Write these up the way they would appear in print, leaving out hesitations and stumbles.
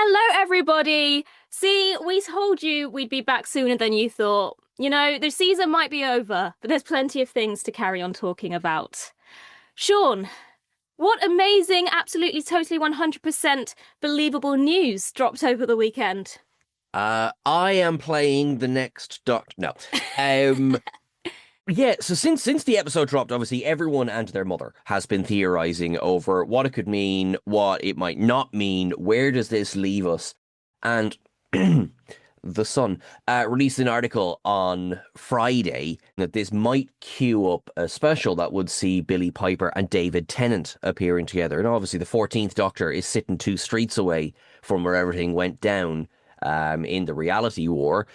Hello, everybody. See, we told you we'd be back sooner than you thought. You know, the season might be over, but there's plenty of things to carry on talking about. Sean, what amazing, absolutely, totally 100% believable news dropped over the weekend? I am playing the next Doctor. No. Yeah, so since the episode dropped, obviously everyone and their mother has been theorizing over what it could mean, what it might not mean, where does this leave us? And The Sun released an article on Friday that this might cue up a special that would see Billie Piper and David Tennant appearing together. And obviously the 14th Doctor is sitting 2 streets away from where everything went down in the reality war.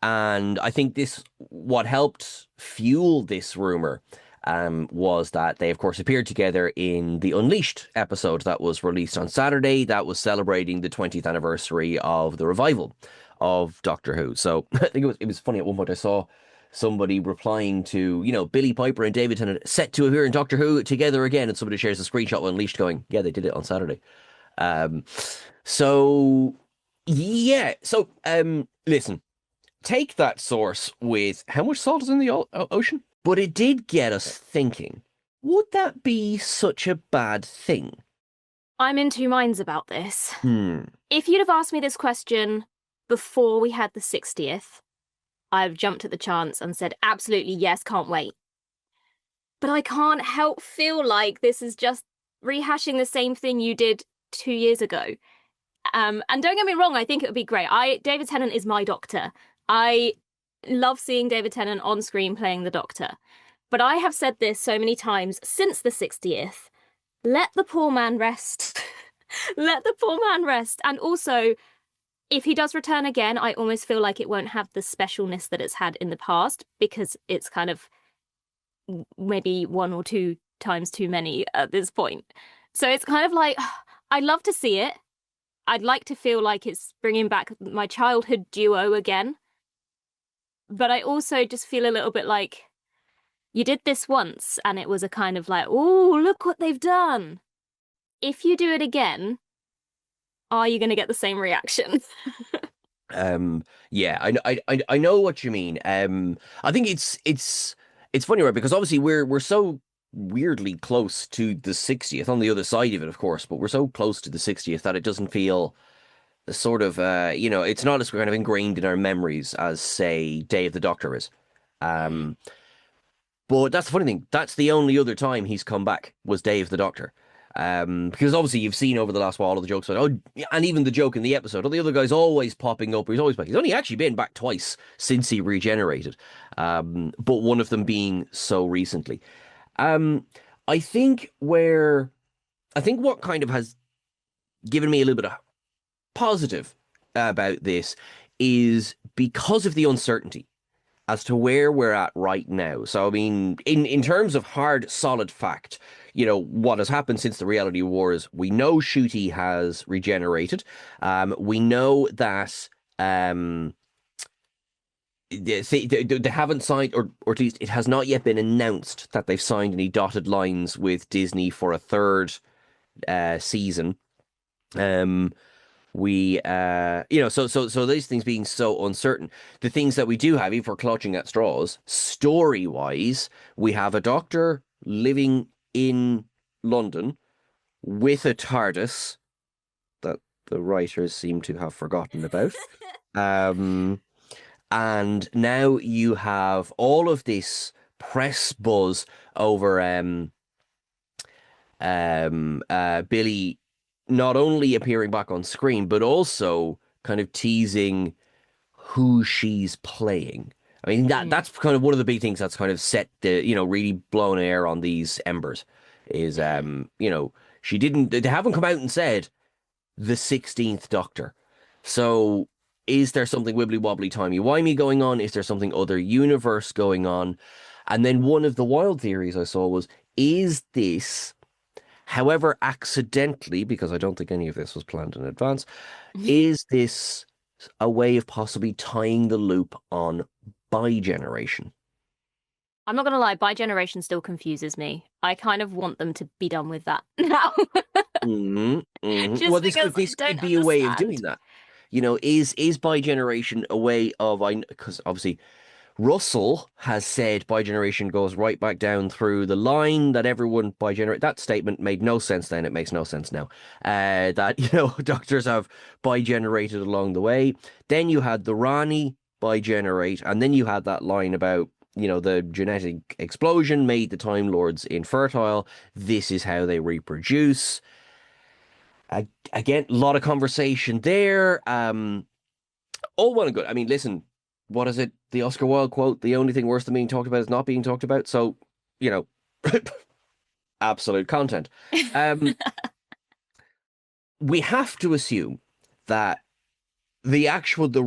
And I think what helped fuel this rumor, was that they, of course, appeared together in the Unleashed episode that was released on Saturday. That was celebrating the 20th anniversary of the revival of Doctor Who. So I think it was funny at one point I saw somebody replying to, Billie Piper and David Tennant set to appear in Doctor Who together again, and somebody shares a screenshot of Unleashed going, yeah, they did it on Saturday. So yeah, listen. Take that source with how much salt is in the ocean, but it did get us thinking, would that be such a bad thing? I'm in two minds about this. Hmm. If you'd have asked me this question before we had the 60th, I've jumped at the chance and said, absolutely, yes, can't wait. But I can't help feel like this is just rehashing the same thing you did 2 years ago. And don't get me wrong, I think it would be great. David Tennant is my Doctor. I love seeing David Tennant on screen playing the Doctor. But I have said this so many times since the 60th. Let the poor man rest. Let the poor man rest. And also, if he does return again, I almost feel like it won't have the specialness that it's had in the past, because it's kind of maybe 1 or 2 times too many at this point. So it's kind of like, I'd love to see it. I'd like to feel like it's bringing back my childhood duo again. But I also just feel a little bit like, you did this once and it was a kind of like, oh, look what they've done. If you do it again, are you going to get the same reaction? Yeah, I know what you mean. I think it's funny, right? Because obviously we're so weirdly close to the 60th on the other side of it, of course, but we're so close to the 60th that it doesn't feel sort of, it's not as kind of ingrained in our memories as, say, Day of the Doctor is. But that's the funny thing. That's the only other time he's come back was Day of the Doctor. Because obviously you've seen over the last while all of the jokes about, and even the joke in the episode, all the other guys always popping up. He's always back. He's only actually been back twice since he regenerated. But one of them being so recently. I think what kind of has given me a little bit of positive about this is because of the uncertainty as to where we're at right now. So, I mean, in terms of hard, solid fact, what has happened since the reality war is we know Ncuti has regenerated. We know that they haven't signed, or at least it has not yet been announced that they've signed any dotted lines with Disney for a third season. So these things being so uncertain, the things that we do have, if we're clutching at straws, story-wise, we have a Doctor living in London with a TARDIS that the writers seem to have forgotten about. And now you have all of this press buzz over Billie not only appearing back on screen, but also kind of teasing who she's playing. I mean, that's kind of one of the big things that's kind of set the, really blown air on these embers is, they haven't come out and said the 16th Doctor. So is there something wibbly wobbly timey wimey going on? Is there something other universe going on? And then one of the wild theories I saw was, is this, however accidentally, because I don't think any of this was planned in advance, is this a way of possibly tying the loop on Bi-Generation? I'm not going to lie, Bi-Generation still confuses me. I kind of want them to be done with that now. Well, Just because I this don't could be a way of doing understand. that. You know, is bi-generation a way of, I because obviously Russell has said bi-generation goes right back down through the line that everyone bi-generate. That statement made no sense then. It makes no sense now. That, you know, doctors have bi-generated along the way. Then you had the Rani bi-generate, and then you had that line about, you know, the genetic explosion made the Time Lords infertile. This is how they reproduce. Again, a lot of conversation there. All well and good. I mean, listen, what is it? The Oscar Wilde quote: "The only thing worse than being talked about is not being talked about." So, you know, absolute content. Um, we have to assume that the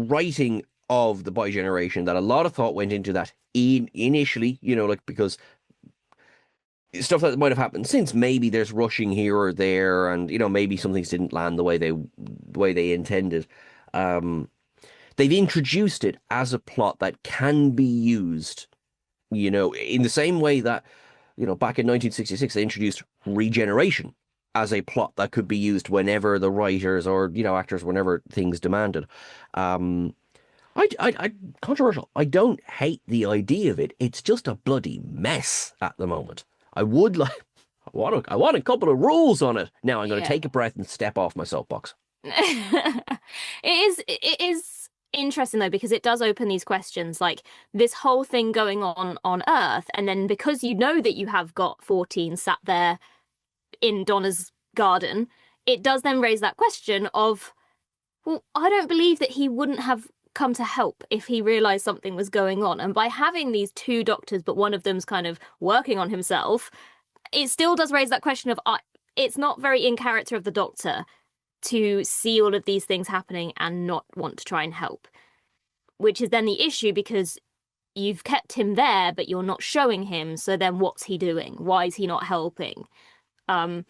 writing of the Bi Generation, that a lot of thought went into that initially, you know, like because stuff that might have happened since, maybe there's rushing here or there, and you know, maybe some things didn't land the way they intended. Um, they've introduced it as a plot that can be used, you know, in the same way that, you know, back in 1966 they introduced regeneration as a plot that could be used whenever the writers or, you know, actors, whenever things demanded. Um, controversial. I don't hate the idea of it. It's just a bloody mess at the moment. I would like, I want a couple of rules on it. Now I'm going to Yeah. take a breath and step off my soapbox. It is interesting though, because it does open these questions, like this whole thing going on Earth, and then because you know that you have got 14 sat there in Donna's garden, it does then raise that question of, well, I don't believe that he wouldn't have come to help if he realized something was going on. And by having these two doctors, but one of them's kind of working on himself, it still does raise that question of, it's not very in character of the doctor to see all of these things happening and not want to try and help, which is then the issue because you've kept him there, but you're not showing him. So then what's he doing? Why is he not helping? Um,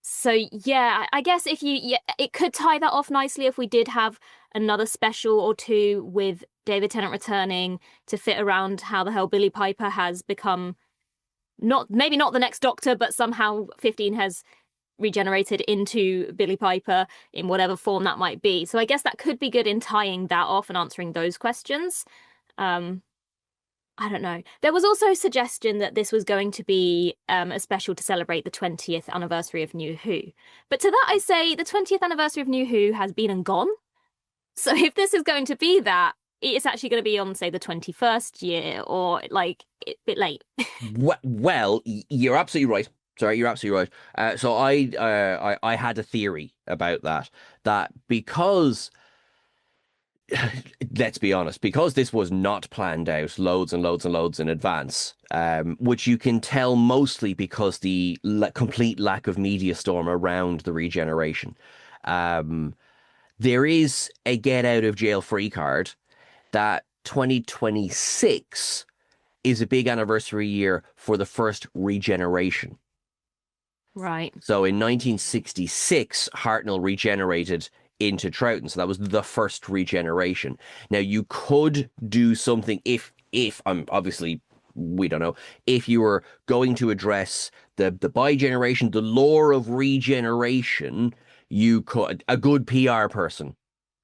so yeah, I guess if it could tie that off nicely if we did have another special or two with David Tennant returning to fit around how the hell Billie Piper has become maybe not the next Doctor, but somehow 15 has regenerated into Billie Piper in whatever form that might be. So I guess that could be good in tying that off and answering those questions. I don't know. There was also a suggestion that this was going to be a special to celebrate the 20th anniversary of New Who. But to that I say the 20th anniversary of New Who has been and gone. So if this is going to be that, it's actually going to be on, say, the 21st year or like a bit late. Well, you're absolutely right. Sorry, you're absolutely right. So I had a theory about that because let's be honest, because this was not planned out loads and loads and loads in advance, which you can tell mostly because the complete lack of media storm around the regeneration. There is a get out of jail free card that 2026 is a big anniversary year for the first regeneration. Right. So in 1966, Hartnell regenerated into Troughton. So that was the first regeneration. Now you could do something if I'm obviously we don't know if you were going to address the bi-generation, the lore of regeneration, you could a good PR person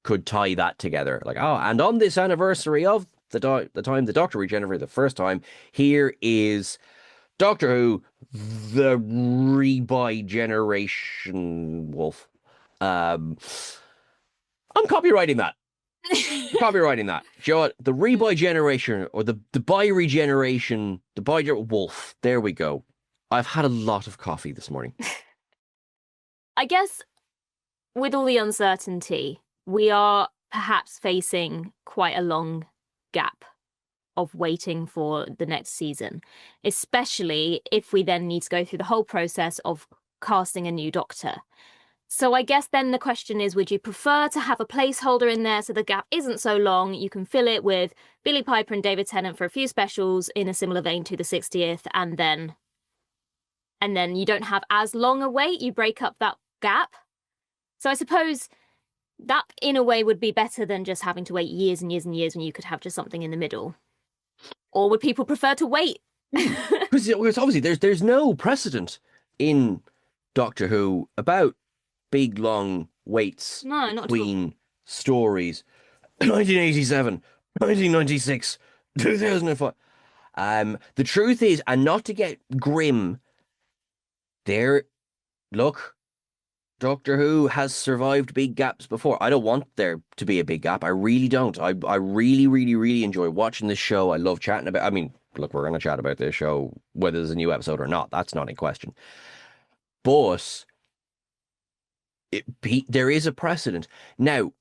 could tie that together. Like, oh, and on this anniversary of the time the Doctor regenerated the first time, here is Doctor Who, the Rebi-generation wolf. I'm copywriting that. Copywriting that. Joe, the Rebi-generation or the bi-regeneration, the bi-wolf. There we go. I've had a lot of coffee this morning. I guess with all the uncertainty, we are perhaps facing quite a long gap of waiting for the next season, especially if we then need to go through the whole process of casting a new Doctor. So I guess then the question is, would you prefer to have a placeholder in there so the gap isn't so long? You can fill it with Billie Piper and David Tennant for a few specials in a similar vein to the 60th, and then you don't have as long a wait. You break up that gap. So I suppose that in a way would be better than just having to wait years and years and years when you could have just something in the middle. Or would people prefer to wait? Because obviously there's no precedent in Doctor Who about big long waits No, not at all. between stories. 1987, 1996, 2005. The truth is, and not to get grim, there, look, Doctor Who has survived big gaps before. I don't want there to be a big gap. I really don't. I really, really, really enjoy watching this show. I love chatting about. I mean, look, we're going to chat about this show whether there's a new episode or not. That's not in question. But there is a precedent now.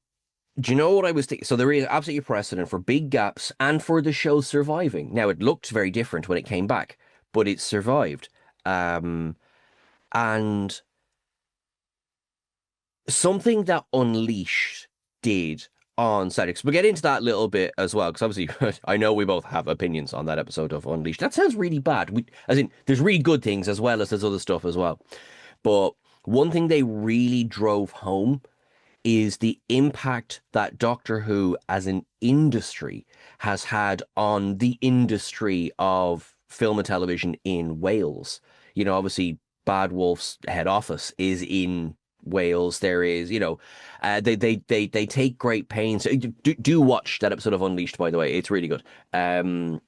Do you know what I was thinking? So there is absolutely a precedent for big gaps and for the show surviving. Now it looked very different when it came back, but it survived. And something that Unleashed did on Cedric. We'll get into that a little bit as well, because obviously I know we both have opinions on that episode of Unleashed. That sounds really bad. As in, there's really good things as well as there's other stuff as well. But one thing they really drove home is the impact that Doctor Who as an industry has had on the industry of film and television in Wales. You know, obviously Bad Wolf's head office is in Wales. There is, you know, they take great pains. Do watch that episode of Unleashed, by the way. It's really good. Really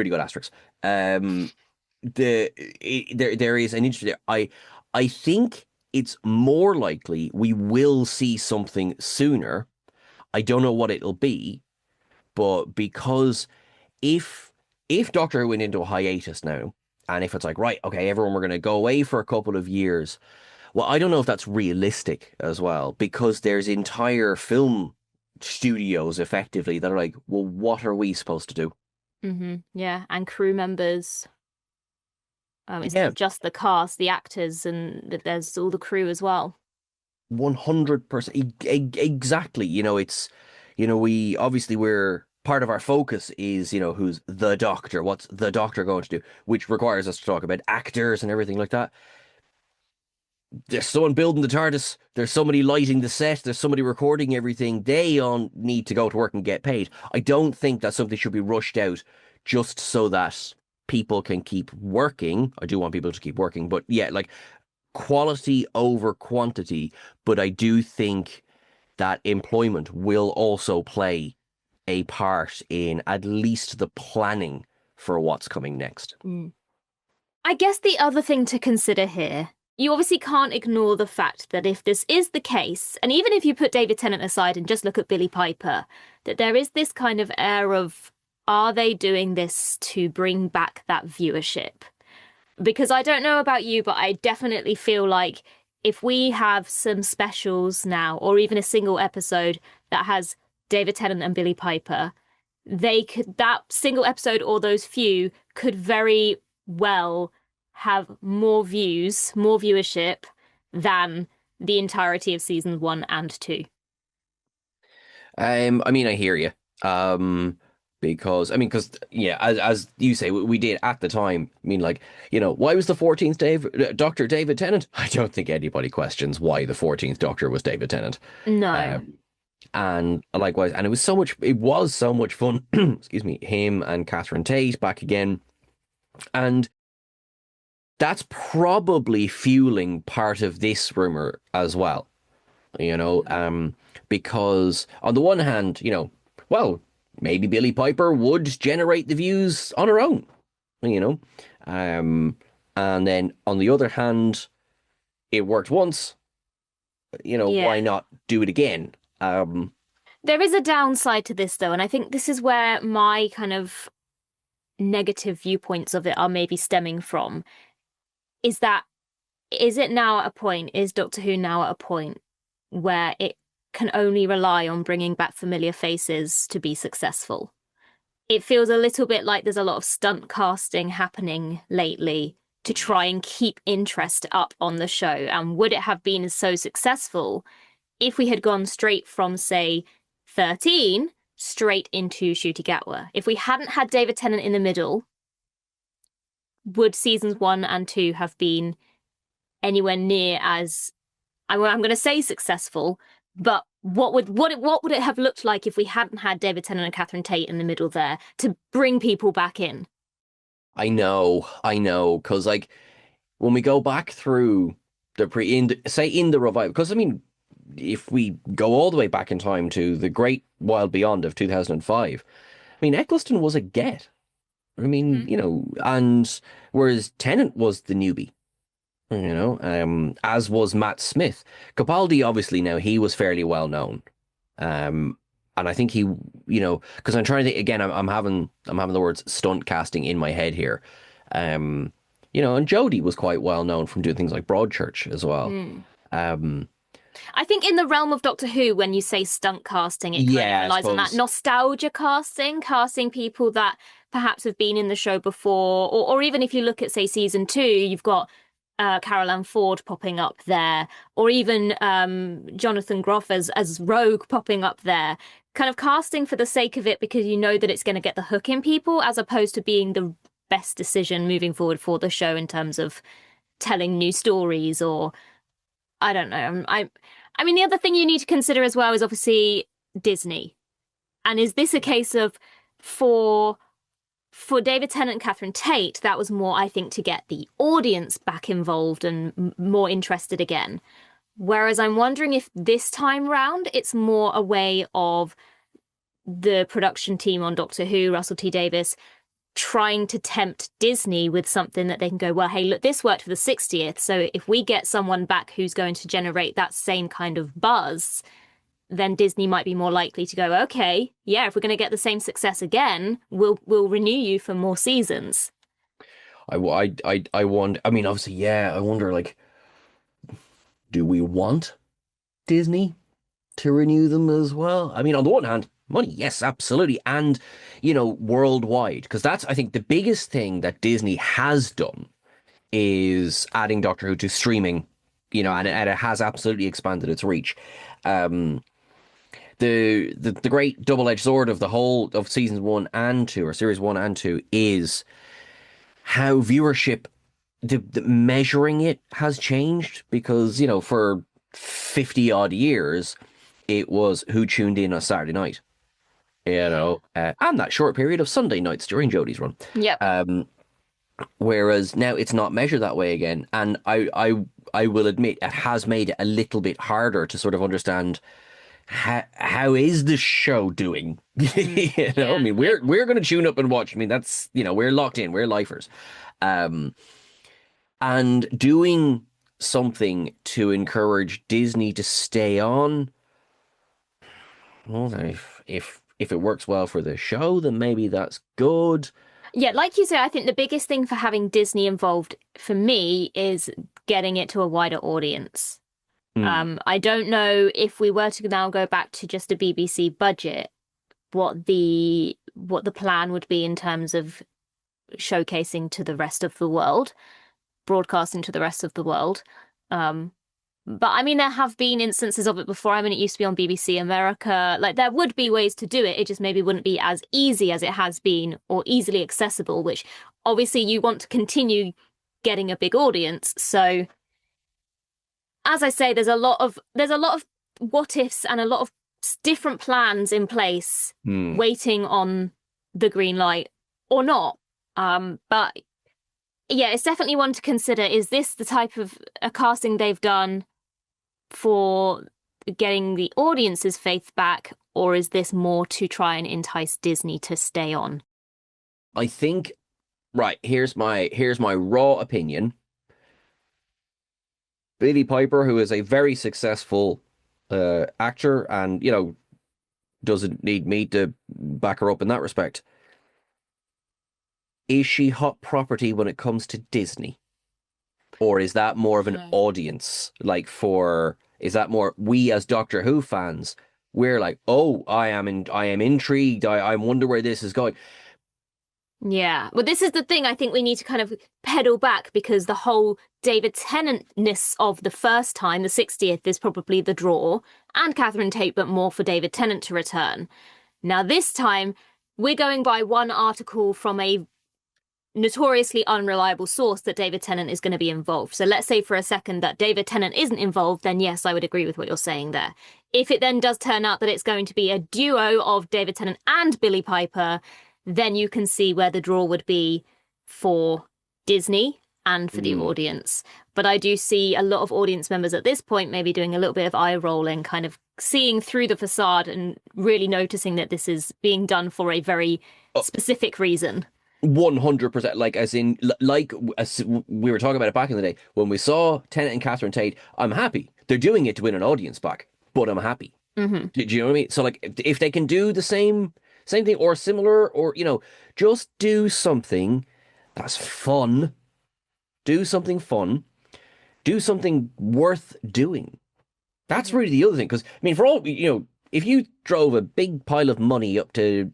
good asterisks. There is an interesting. I think it's more likely we will see something sooner. I don't know what it'll be, but because if Doctor Who went into a hiatus now, and if it's like, right, okay, everyone, we're going to go away for a couple of years, well, I don't know if that's realistic as well, because there's entire film studios effectively that are like, well, what are we supposed to do? Yeah, and crew members. It's Yeah, not just the cast, the actors, and there's all the crew as well. 100%. Exactly. You know, we're part of our focus is, you know, who's the Doctor? What's the Doctor going to do? Which requires us to talk about actors and everything like that. There's someone building the TARDIS. There's somebody lighting the set. There's somebody recording everything. They all need to go to work and get paid. I don't think that something should be rushed out just so that people can keep working. I do want people to keep working, but yeah, like quality over quantity. But I do think that employment will also play a part in at least the planning for what's coming next. I guess the other thing to consider here, you obviously can't ignore the fact that if this is the case, and even if you put David Tennant aside and just look at Billie Piper, that there is this kind of air of, are they doing this to bring back that viewership? Because I don't know about you, but I definitely feel like if we have some specials now, or even a single episode that has David Tennant and Billie Piper, that single episode or those few could very well have more views, more viewership than the entirety of seasons 1 and 2. I mean, I hear you. Because yeah, as you say, we did at the time. I mean, like, you know, why was the 14th Doctor David Tennant? I don't think anybody questions why the 14th Doctor was David Tennant. No. And likewise, and it was so much fun. Excuse me, him and Catherine Tate back again, and that's probably fueling part of this rumor as well. You know, because on the one hand, you know, well, maybe Billie Piper would generate the views on her own, you know, and then on the other hand, it worked once. You know, Yeah. why not do it again? There is a downside to this, though, and I think this is where my kind of negative viewpoints of it are maybe stemming from, is that, is Doctor Who now at a point where it can only rely on bringing back familiar faces to be successful? It feels a little bit like there's a lot of stunt casting happening lately to try and keep interest up on the show. And would it have been so successful if we had gone straight from, say, 13 straight into Ncuti Gatwa? If we hadn't had David Tennant in the middle, would seasons 1 and 2 have been anywhere near as, I'm going to say successful, but what would it have looked like if we hadn't had David Tennant and Catherine Tate in the middle there to bring people back in? I know, because like when we go back through in the revival, because I mean, if we go all the way back in time to the Great Wild Beyond of 2005, I mean, Eccleston was a get. I mean, Mm. and whereas Tennant was the newbie, as was Matt Smith. Capaldi, obviously, now he was fairly well known. And I think because I'm trying to think again, I'm having the words stunt casting in my head here. Um, and Jodie was quite well known from doing things like Broadchurch as well. Mm. Um, I think in the realm of Doctor Who, when you say stunt casting, it kind of yeah, I relies on that suppose. nostalgia casting people that perhaps have been in the show before, or even if you look at, say, season 2, you've got Carol Ann Ford popping up there, or even Jonathan Groff as Rogue popping up there. Kind of casting for the sake of it because you know that it's going to get the hook in people, as opposed to being the best decision moving forward for the show in terms of telling new stories or I don't know. I mean, the other thing you need to consider as well is obviously Disney. And is this a case of for David Tennant and Catherine Tate, that was more, I think, to get the audience back involved and more interested again. Whereas I'm wondering if this time round it's more a way of the production team on Doctor Who, Russell T Davies, trying to tempt Disney with something that they can go, well, hey, look, this worked for the 60th. So if we get someone back who's going to generate that same kind of buzz, then Disney might be more likely to go, okay, yeah, if we're going to get the same success again, we'll renew you for more seasons. I wonder. I mean, obviously, yeah. I wonder, like, do we want Disney to renew them as well? I mean, on the one hand, money, yes, absolutely, and worldwide, because that's I think the biggest thing that Disney has done is adding Doctor Who to streaming, and it has absolutely expanded its reach. Um, the great double-edged sword of the whole of seasons 1 and 2, or series 1 and 2, is how viewership, the measuring it has changed, because for 50 odd years it was who tuned in on Saturday night, and that short period of Sunday nights during Jodie's run. Yep. Whereas now it's not measured that way again, and I will admit it has made it a little bit harder to sort of understand how is the show doing. I mean, we're going to tune up and watch. I mean, that's we're locked in, we're lifers, and doing something to encourage Disney to stay on. Well, if it works well for the show, then maybe that's good. Yeah, like you say, I think the biggest thing for having Disney involved for me is getting it to a wider audience. I don't know if we were to now go back to just a BBC budget, what the plan would be in terms of showcasing to the rest of the world, broadcasting to the rest of the world. But I mean, there have been instances of it before. I mean, it used to be on BBC America. Like, there would be ways to do it. It just maybe wouldn't be as easy as it has been, or easily accessible, which obviously you want to continue getting a big audience. So, as I say, there's a lot of what ifs and a lot of different plans in place, waiting on the green light or not. But yeah, it's definitely one to consider. Is this the type of a casting they've done for getting the audience's faith back, or is this more to try and entice Disney to stay on? I think, right, here's my raw opinion. Billie Piper, who is a very successful actor, and doesn't need me to back her up in that respect. Is she hot property when it comes to Disney? Or is that more of an audience? Is that more we as Doctor Who fans? We're like, oh, I am intrigued. I wonder where this is going. Yeah. Well, this is the thing. I think we need to kind of pedal back, because the whole David Tennant-ness of the first time, the 60th, is probably the draw, and Catherine Tate, but more for David Tennant to return. Now, this time, we're going by one article from a notoriously unreliable source that David Tennant is going to be involved. So let's say for a second that David Tennant isn't involved, then yes, I would agree with what you're saying there. If it then does turn out that it's going to be a duo of David Tennant and Billie Piper, then you can see where the draw would be for Disney. and for the audience. But I do see a lot of audience members at this point maybe doing a little bit of eye rolling, kind of seeing through the facade and really noticing that this is being done for a very specific reason. 100%, like as in like as we were talking about it back in the day when we saw Tennant and Catherine Tate. I'm happy they're doing it to win an audience back, but I'm happy. Do you know what I mean? So like if they can do the same thing or similar, or just do something that's fun, do something fun, do something worth doing. That's really the other thing, because I mean, for all if you drove a big pile of money up to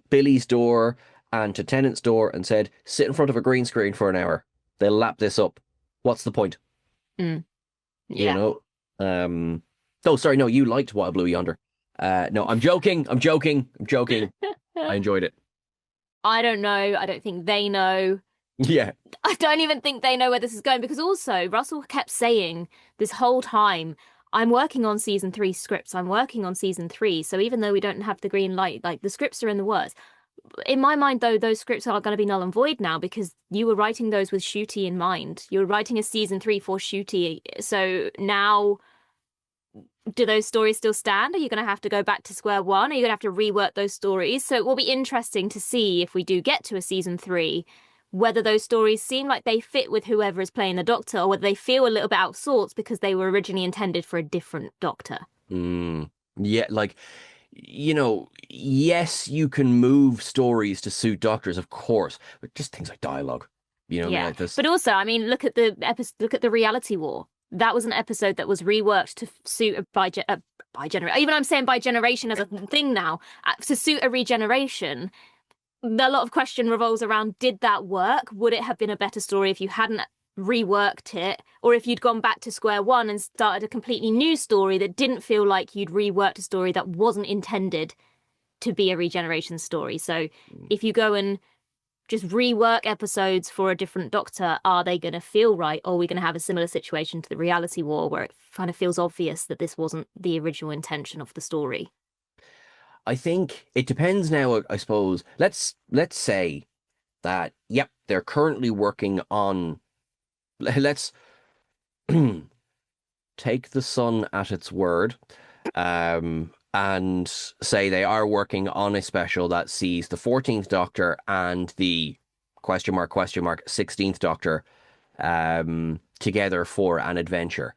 Billie's door and to Tennant's door and said, sit in front of a green screen for an hour, they'll lap this up. What's the point? Yeah. Oh, sorry, no, you liked What a Blue Yonder. No, I'm joking. I enjoyed it. I don't know. I don't think they know. Yeah. I don't even think they know where this is going, because also Russell kept saying this whole time, I'm working on season 3 scripts. I'm working on season 3. So even though we don't have the green light, like the scripts are in the works. In my mind, though, those scripts are going to be null and void now, because you were writing those with Shooty in mind. You were writing a season 3 for Shooty. So now, do those stories still stand? Are you going to have to go back to square one? Are you going to have to rework those stories? So it will be interesting to see if we do get to a season 3, whether those stories seem like they fit with whoever is playing the Doctor, or whether they feel a little bit out of sorts because they were originally intended for a different Doctor. Yeah, like, yes, you can move stories to suit Doctors, of course, but just things like dialogue, Yeah, like this. But also, I mean, look at the episode. Look at the Reality War. That was an episode that was reworked to suit a by generation. Even I'm saying by generation as a thing now, to suit a regeneration. A lot of question revolves around, did that work? Would it have been a better story if you hadn't reworked it, or if you'd gone back to square one and started a completely new story that didn't feel like you'd reworked a story that wasn't intended to be a regeneration story? So if you go and just rework episodes for a different Doctor, are they going to feel right? Or are we going to have a similar situation to the Reality War, where it kind of feels obvious that this wasn't the original intention of the story? I think it depends now, I suppose. Let's say that, yep, they're currently working on, let's take the Sun at its word, and say they are working on a special that sees the 14th Doctor and the question mark 16th Doctor together for an adventure.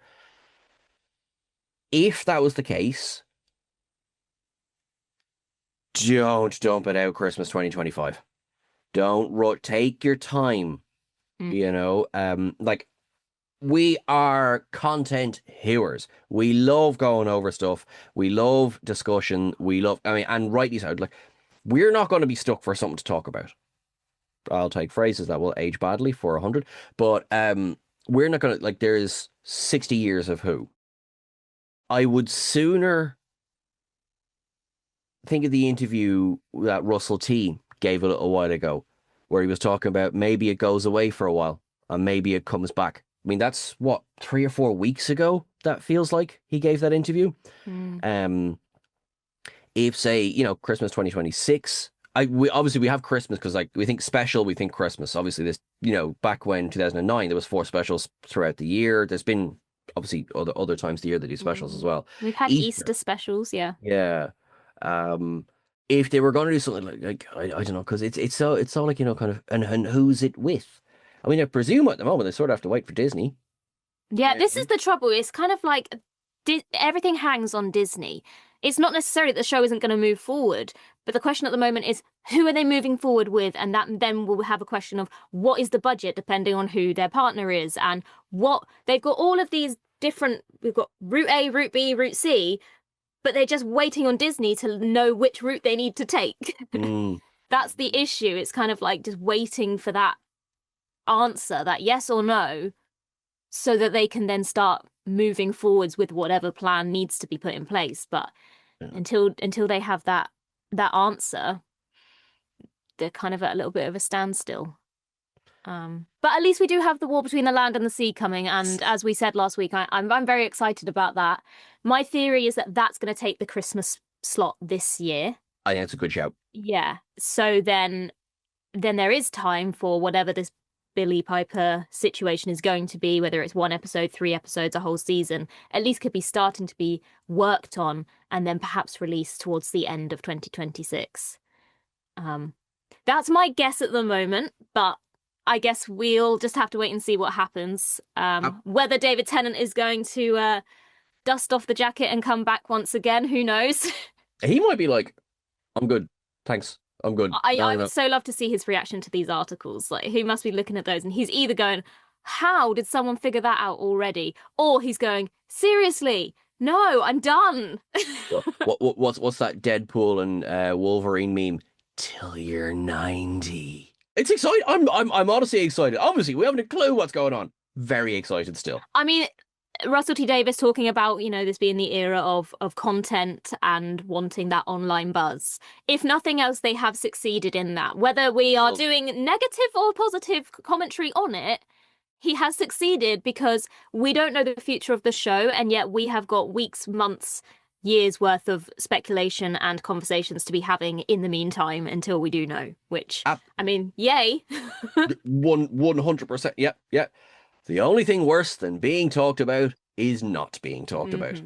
If that was the case, don't dump it out Christmas 2025. Don't take your time. Like, we are content hewers. We love going over stuff. We love discussion. And rightly so. Like, we're not going to be stuck for something to talk about. I'll take phrases that will age badly for 100, but we're not going to, like, there's 60 years of Who. I would sooner think of the interview that Russell T gave a little while ago, where he was talking about maybe it goes away for a while and maybe it comes back. I mean, that's what, 3 or 4 weeks ago, that feels like he gave that interview. If, say, Christmas 2026, we have Christmas because, like, we think special, we think Christmas. Obviously, this, back when 2009, there was 4 specials throughout the year. There's been obviously other times of the year they do specials as well. We've had Easter specials, yeah. Yeah. If they were going to do something like I don't know, because it's so like, kind of, and who's it with? I mean, I presume at the moment they sort of have to wait for Disney. Yeah, this is the trouble. It's kind of like everything hangs on Disney. It's not necessarily that the show isn't going to move forward, but the question at the moment is, who are they moving forward with? And that then will have a question of, what is the budget, depending on who their partner is, and what they've got. All of these different, we've got route A, route B, route C, but they're just waiting on Disney to know which route they need to take. That's the issue. It's kind of like just waiting for that answer, that yes or no, so that they can then start moving forwards with whatever plan needs to be put in place. But until they have that answer, they're kind of at a little bit of a standstill. But at least we do have the War Between the Land and the Sea coming, and as we said last week, I'm very excited about that. My theory is that that's going to take the Christmas slot this year. I think that's a good shout. Yeah. So then there is time for whatever this Billie Piper situation is going to be, whether it's 1 episode, 3 episodes, a whole season, at least could be starting to be worked on and then perhaps released towards the end of 2026. That's my guess at the moment, but I guess we'll just have to wait and see what happens. Whether David Tennant is going to dust off the jacket and come back once again, who knows? He might be like, I'm good. Thanks. I'm good. I would so love to see his reaction to these articles. Like, he must be looking at those and he's either going, how did someone figure that out already? Or he's going, seriously, no, I'm done. What's that Deadpool and Wolverine meme? Till you're 90. It's exciting. I'm honestly excited. Obviously, we haven't a clue what's going on. Very excited still. I mean, Russell T Davies talking about, this being the era of content and wanting that online buzz. If nothing else, they have succeeded in that. Whether we are doing negative or positive commentary on it, he has succeeded because we don't know the future of the show, and yet we have got weeks, months, years worth of speculation and conversations to be having in the meantime until we do know, which, I mean, yay. 100%. Yeah. The only thing worse than being talked about is not being talked about.